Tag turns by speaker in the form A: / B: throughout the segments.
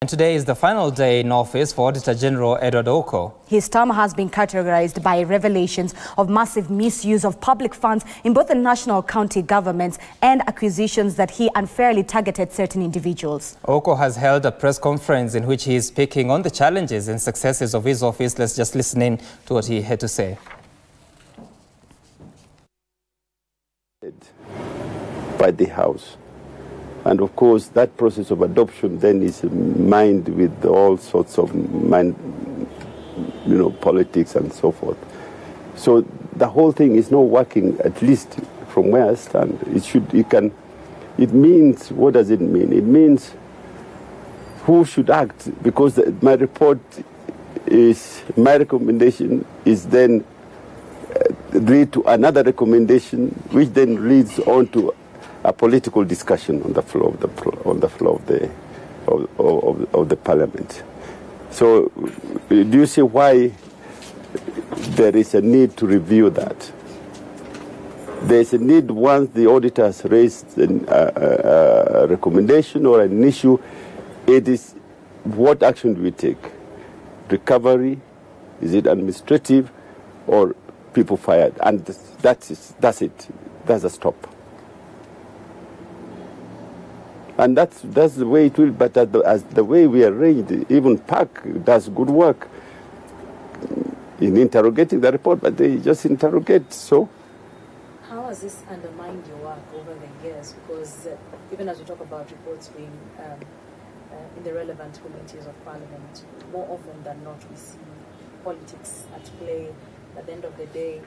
A: And today is the final day in office for Auditor General Ouko.
B: His term has been characterized by revelations of massive misuse of public funds in both the national county governments and accusations that he unfairly targeted certain individuals.
A: Ouko has held a press conference in which he is speaking on the challenges and successes of his office. Let's just listen in to what he had to say.
C: By the House. And of course, that process of adoption then is mined with all sorts of politics and so forth. So the whole thing is not working, at least from where I stand. It means, what does it mean? It means who should act, because my recommendation is then lead to another recommendation, which then leads on to a political discussion on the floor of the parliament. So, do you see why there is a need to review that? There is a need, once the auditor has raised a recommendation or an issue, it is what action do we take? Recovery? Is it administrative? Or people fired? And that's it. That's a stop. And that's the way it will, but as the way we arranged, even PAC does good work in interrogating the report, but they just interrogate, so.
D: How has this undermined your work over the years? Because even as we talk about reports being in the relevant committees of Parliament, more often than not we see politics at play. At the end of the day,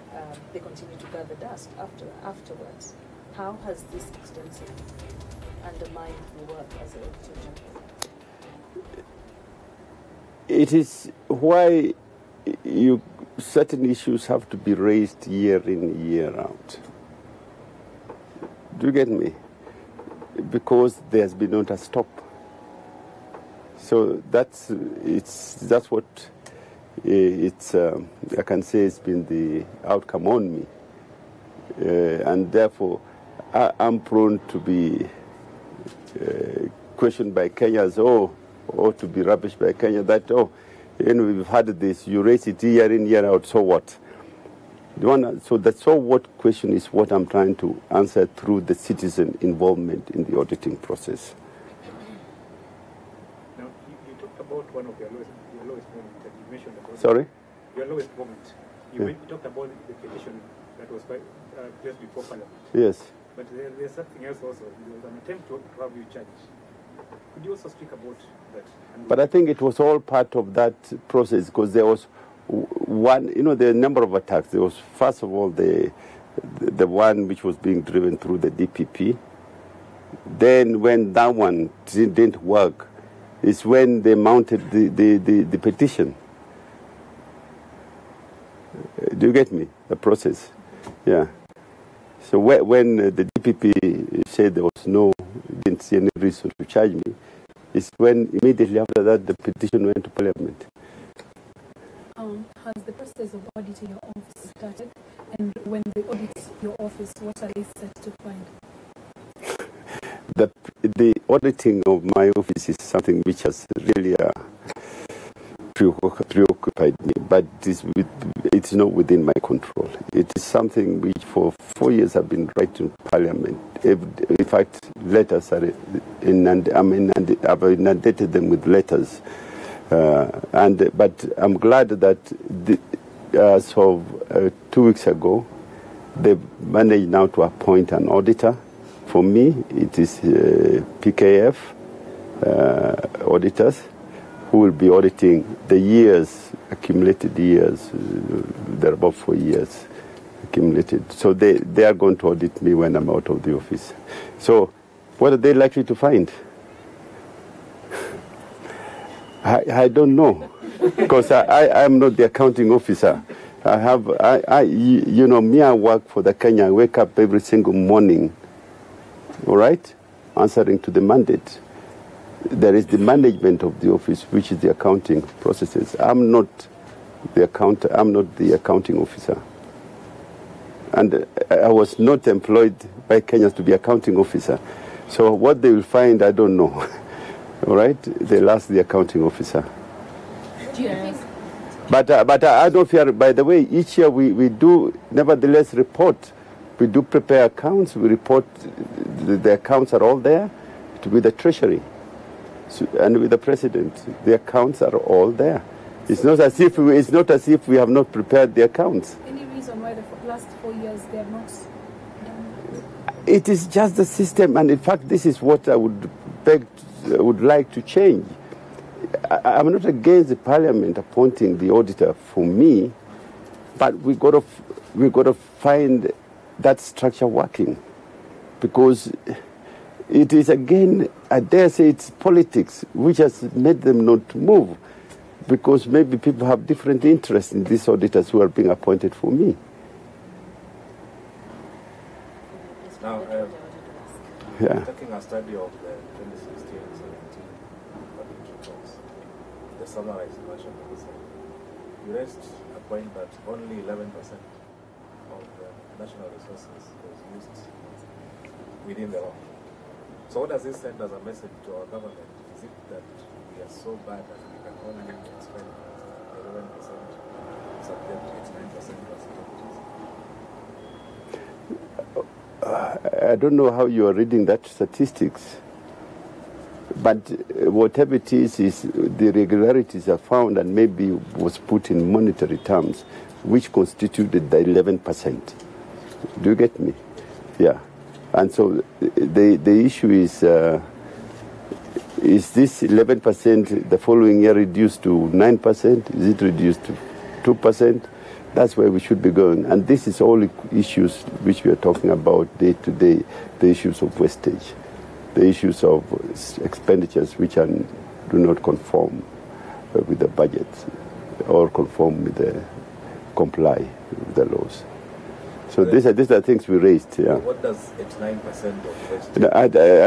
D: they continue to gather dust afterwards. How has this extensive undermine your work as an Auditor General?
C: It is why certain issues have to be raised year in, year out. Do you get me? Because there's been not a stop. So that's what I can say it's been the outcome on me, and therefore I'm prone to be questioned by Kenyans, or to be rubbished by Kenya, that, we've had this, you raise it year in, year out, so what? So the so what question is what I'm trying to answer through the citizen involvement in the auditing process.
E: Now, you talked about one of your lowest moment, and you mentioned about...
C: Sorry?
E: Your lowest moment. You talked about the petition that was placed before Parliament.
C: Yes.
E: But there's something else also. There was an attempt to have you charged. Could you also speak about that?
C: But I think it was all part of that process, because there was one, there are a number of attacks. There was, first of all, the one which was being driven through the DPP. Then when that one didn't work, is when they mounted the petition. Do you get me? The process. Yeah. So when the DPP said there was didn't see any reason to charge me, it's when immediately after that the petition went to Parliament.
F: Has the process of auditing your office started? And when they audit your office, what are they set to find?
C: The auditing of my office is something which has really preoccupied me, but it's not within my control. It is something which for 4 years I've been writing to Parliament. In fact, letters are I've inundated them with letters. But I'm glad that as of 2 weeks ago, they've managed now to appoint an auditor. For me, it is PKF auditors, who will be auditing the accumulated years. They're about 4 years accumulated. So they are going to audit me when I'm out of the office. So what are they likely to find? I don't know, because I'm not the accounting officer. I work for the Kenya. I wake up every single morning, all right, answering to the mandate. There is the management of the office, which is the accounting processes. I'm not the accounting officer. And I was not employed by Kenyans to be accounting officer. So what they will find, I don't know. All right, they'll ask the accounting officer.
F: Do you think?
C: But I don't fear. By the way, each year we do nevertheless report. We do prepare accounts. We report. The accounts are all there with the treasury and with the president. The accounts are all there. It's not as if we have not prepared the accounts.
F: Any reason why the last 4 years they have not done?
C: It is just the system, and in fact, this is what I would like to change. I'm not against the parliament appointing the auditor for me, but we got to find that structure working, because it is, again, I dare say it's politics which has made them not move, because maybe people have different interests in these auditors who are being appointed for me.
E: Now, taking a study of the 2016-17 audit reports, the summarized version of the same, you raised a point that only 11% of the national resources was used within the law. So what does this send as a message to our government? Is it that we are so bad that we can only spend 11% subject to 89% plus
C: I don't know how you are reading that statistics, but whatever it is the irregularities are found and maybe was put in monetary terms, which constituted the 11%. Do you get me? Yeah. And so the issue is this 11% the following year reduced to 9%? Is it reduced to 2%? That's where we should be going. And this is all issues which we are talking about day to day, the issues of wastage, the issues of expenditures which do not conform with the budget or conform with comply with the laws. So these are things we raised. Yeah.
E: What does 89% of wastage?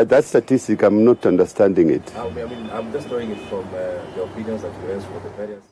C: That statistic, I'm not understanding it.
E: I mean, I'm just knowing it from the opinions that you raised for the various